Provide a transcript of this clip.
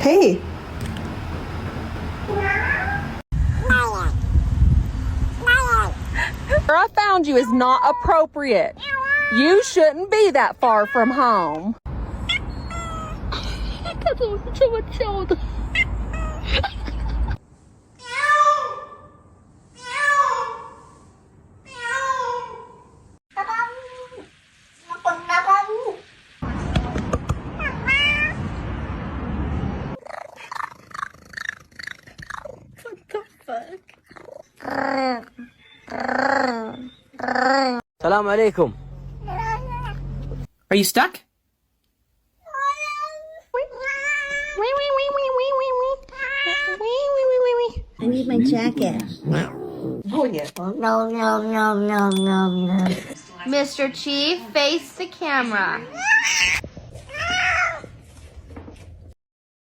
Hey. Where I found you is not appropriate. You shouldn't be that far from home. 他怎么是这么叫的？ Salam alaikum. Are you stuck? I need my jacket. Oh, yeah. No. Mr. Chief, face the camera.